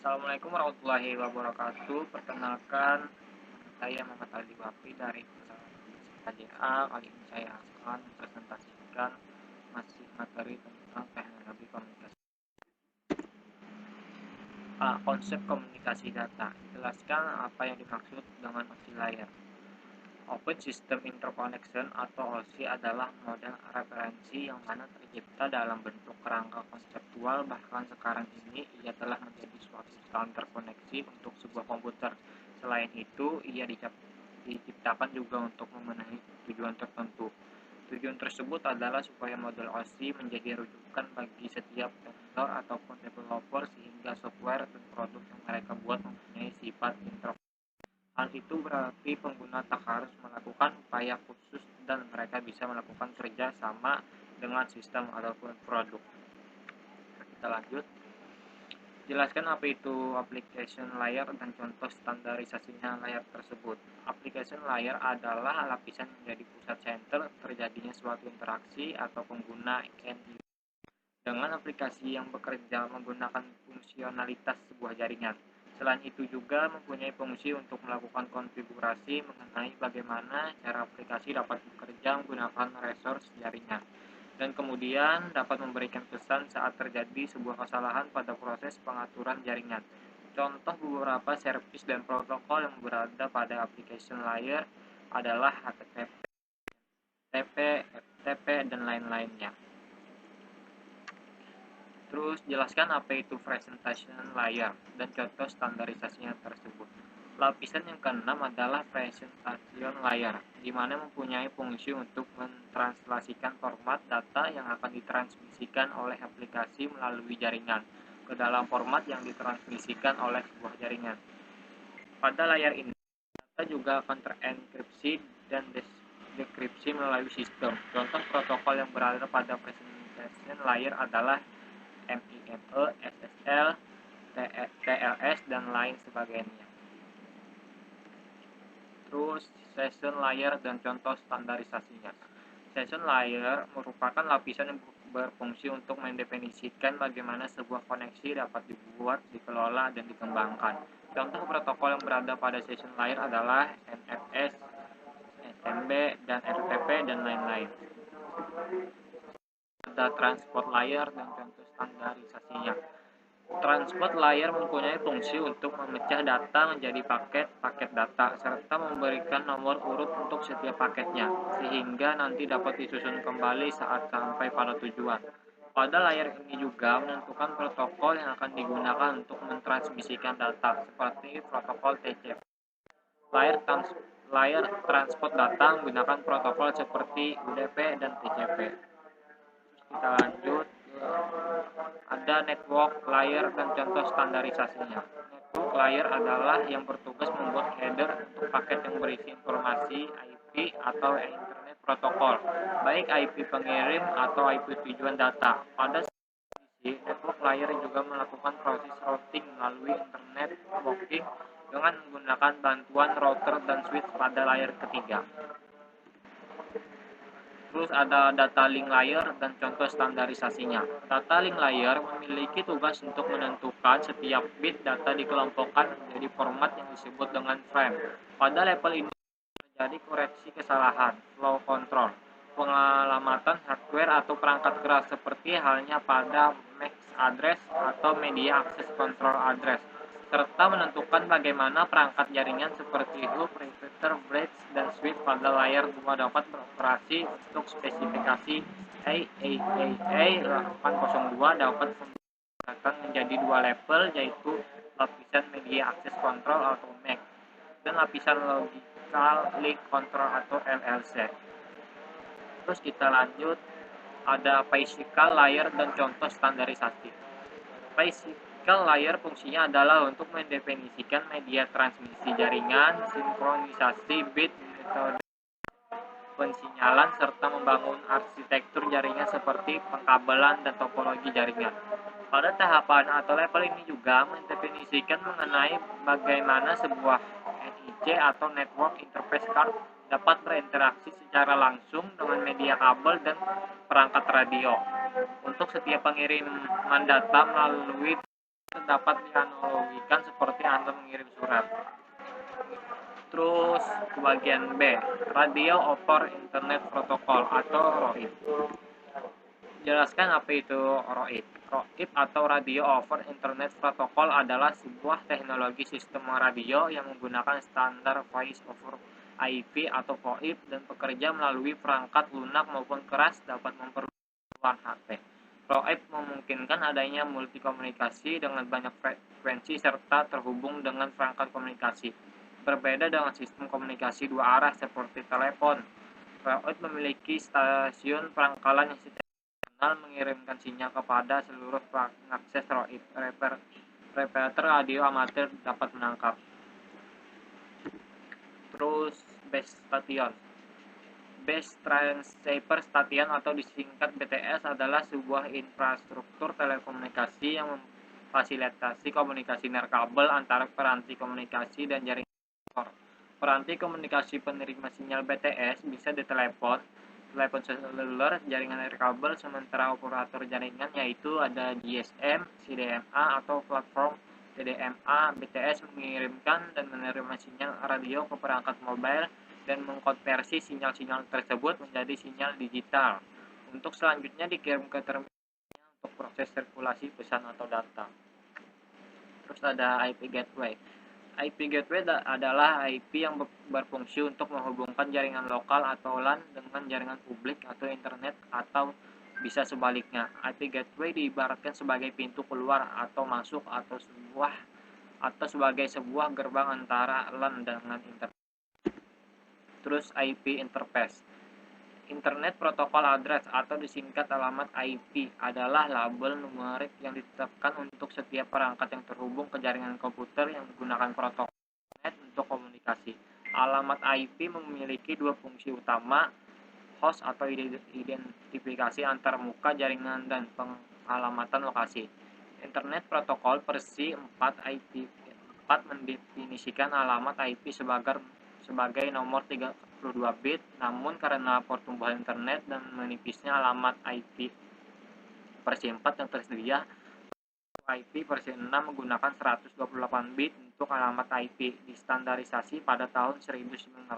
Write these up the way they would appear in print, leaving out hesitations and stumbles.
Assalamualaikum warahmatullahi wabarakatuh. Perkenalkan, saya Muhammad Ali Wafi dari KJA. Kali ini saya akan presentasikan masih materi tentang teknologi komunikasi. Konsep komunikasi data. Jelaskan apa yang dimaksud dengan OSI layer. Open System Interconnection atau OSI adalah model referensi yang mana tercipta dalam bentuk kerangka konseptual. Bahkan sekarang ini ia telah menjadi suatu standar koneksi untuk sebuah komputer. Selain itu, ia diciptakan juga untuk memenuhi tujuan tertentu. Tujuan tersebut adalah supaya model OSI menjadi rujukan bagi setiap vendor ataupun developer sehingga software dan produk yang mereka buat mempunyai sifat interconnection. Hal itu berarti pengguna tak harus melakukan upaya khusus dan mereka bisa melakukan kerja sama dengan sistem ataupun produk. Kita lanjut. Jelaskan apa itu application layer dan contoh standarisasinya layer tersebut. Application layer adalah lapisan yang menjadi pusat center terjadinya suatu interaksi atau pengguna end user dengan aplikasi yang bekerja menggunakan fungsionalitas sebuah jaringan. Selain itu juga mempunyai fungsi untuk melakukan konfigurasi mengenai bagaimana cara aplikasi dapat bekerja menggunakan resource jaringan, dan kemudian dapat memberikan pesan saat terjadi sebuah kesalahan pada proses pengaturan jaringan. Contoh beberapa service dan protokol yang berada pada application layer adalah HTTP, FTP, dan lain-lainnya. Terus jelaskan apa itu presentation layer dan contoh standarisasinya tersebut. Lapisan yang keenam adalah presentation layer, di mana mempunyai fungsi untuk mentranslasikan format data yang akan ditransmisikan oleh aplikasi melalui jaringan ke dalam format yang ditransmisikan oleh sebuah jaringan. Pada layar ini, data juga akan terenkripsi dan dekripsi melalui sistem. Contoh protokol yang berada pada presentation layer adalah MIME, SSL, TLS, dan lain sebagainya. Terus session layer dan contoh standarisasinya. Session layer merupakan lapisan yang berfungsi untuk mendefinisikan bagaimana sebuah koneksi dapat dibuat, dikelola, dan dikembangkan. Contoh protokol yang berada pada session layer adalah NFS, SMB, dan RTP, dan lain-lain. Ada transport layer dan contoh standarisasinya. Transport layer mempunyai fungsi untuk memecah data menjadi paket data, serta memberikan nomor urut untuk setiap paketnya, sehingga nanti dapat disusun kembali saat sampai pada tujuan. Pada layar ini juga menentukan protokol yang akan digunakan untuk mentransmisikan data, seperti protokol TCP. Layar transport data menggunakan protokol seperti UDP dan TCP. Kita lanjut. Ada network layer dan contoh standarisasinya. Network layer adalah yang bertugas membuat header untuk paket yang berisi informasi IP atau Internet protokol, baik IP pengirim atau IP tujuan data. Pada sisi network layer juga melakukan proses routing melalui Internet working dengan menggunakan bantuan router dan switch pada layer ketiga. Terus ada data link layer dan contoh standarisasinya. Data link layer memiliki tugas untuk menentukan setiap bit data dikelompokkan menjadi format yang disebut dengan frame. Pada level ini terjadi koreksi kesalahan, flow control, penyelamatan hardware atau perangkat keras seperti halnya pada MAC address atau media access control address, serta menentukan bagaimana perangkat jaringan seperti hook, repeater, bridge, dan switch pada layar 2 dapat beroperasi. Untuk spesifikasi A802 dapat membedakan menjadi dua level, yaitu lapisan media access control atau MAC dan lapisan logical link control atau LLC. Terus kita lanjut, ada physical layer dan contoh standarisasi. Physical layer fungsinya adalah untuk mendefinisikan media transmisi jaringan, sinkronisasi bit, metode pensinyalan, serta membangun arsitektur jaringan seperti pengkabelan dan topologi jaringan. Pada tahapan atau level ini juga mendefinisikan mengenai bagaimana sebuah NIC atau Network Interface Card dapat berinteraksi secara langsung dengan media kabel dan perangkat radio. Untuk setiap pengiriman data melalui dapat dianalogikan seperti Anda mengirim surat. Terus ke bagian B, Radio over Internet Protocol atau ROIP. Jelaskan apa itu ROIP. ROIP atau Radio over Internet Protocol adalah sebuah teknologi sistem radio yang menggunakan standar Voice over IP atau VoIP dan bekerja melalui perangkat lunak maupun keras dapat memperluas HP. ROIP memungkinkan adanya multikomunikasi dengan banyak frekuensi serta terhubung dengan perangkat komunikasi. Berbeda dengan sistem komunikasi dua arah seperti telepon, ROIP memiliki stasiun pangkalan yang secara mengirimkan sinyal kepada seluruh pengakses ROIP. Repeater radio amatir dapat menangkap. Terus base station. Base Transceiver Station atau disingkat BTS adalah sebuah infrastruktur telekomunikasi yang memfasilitasi komunikasi nirkabel antara peranti komunikasi dan jaringan motor. Peranti komunikasi penerima sinyal BTS bisa ditelepon, telepon seluler, jaringan nirkabel, sementara operator jaringan yaitu ada GSM, CDMA atau platform TDMA. BTS mengirimkan dan menerima sinyal radio ke perangkat mobile dan mengkonversi sinyal-sinyal tersebut menjadi sinyal digital untuk selanjutnya dikirim ke terminal untuk proses sirkulasi pesan atau data. Terus ada IP Gateway. IP Gateway adalah IP yang berfungsi untuk menghubungkan jaringan lokal atau LAN dengan jaringan publik atau internet atau bisa sebaliknya. IP Gateway diibaratkan sebagai pintu keluar atau masuk atau sebagai sebuah gerbang antara LAN dengan internet. Terus IP Interface. Internet Protocol Address atau disingkat alamat IP adalah label numerik yang ditetapkan untuk setiap perangkat yang terhubung ke jaringan komputer yang menggunakan protokol internet untuk komunikasi. Alamat IP memiliki dua fungsi utama, host atau identifikasi antar muka jaringan dan pengalamatan lokasi. Internet Protocol versi 4 IP 4 mendefinisikan alamat IP sebagai nomor 32 bit, namun karena pertumbuhan internet dan menipisnya alamat IP versi 4 yang tersedia, IP versi 6 menggunakan 128 bit untuk alamat IP, distandarisasi pada tahun 1998.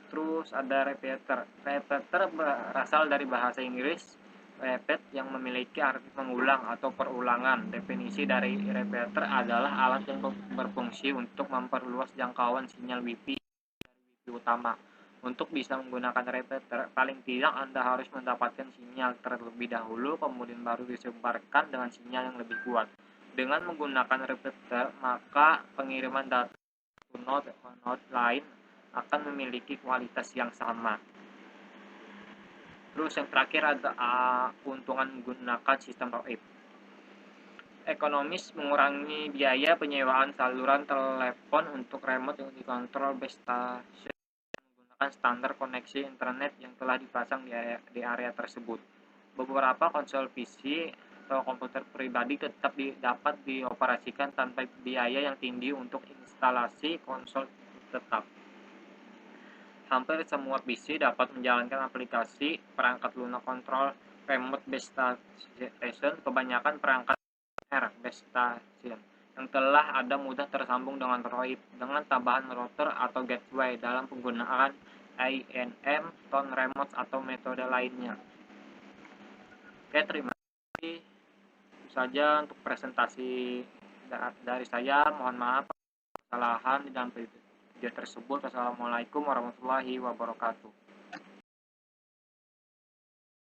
Terus ada repeater. Repeater berasal dari bahasa Inggris repeat yang memiliki arti mengulang atau perulangan. Definisi dari repeater adalah alat yang berfungsi untuk memperluas jangkauan sinyal Wi-Fi dari Wi-Fi utama. Untuk bisa menggunakan repeater, paling tidak Anda harus mendapatkan sinyal terlebih dahulu, kemudian baru disebarkan dengan sinyal yang lebih kuat. Dengan menggunakan repeater, maka pengiriman data ke node lain akan memiliki kualitas yang sama. Terus yang terakhir ada keuntungan menggunakan sistem ROIP. Ekonomis, mengurangi biaya penyewaan saluran telepon untuk remote yang dikontrol base station menggunakan standar koneksi internet yang telah dipasang di area tersebut. Beberapa konsol PC atau komputer pribadi tetap dapat dioperasikan tanpa biaya yang tinggi untuk instalasi konsol tetap. Hampir semua PC dapat menjalankan aplikasi perangkat lunak kontrol remote base station. Kebanyakan perangkat base station yang telah ada mudah tersambung dengan ROIP dengan tambahan router atau gateway dalam penggunaan INM, tone remote atau metode lainnya. Oke, terima kasih. Itu saja untuk presentasi dari saya. Mohon maaf kesalahan di dalam video tersebut. Wassalamualaikum warahmatullahi wabarakatuh.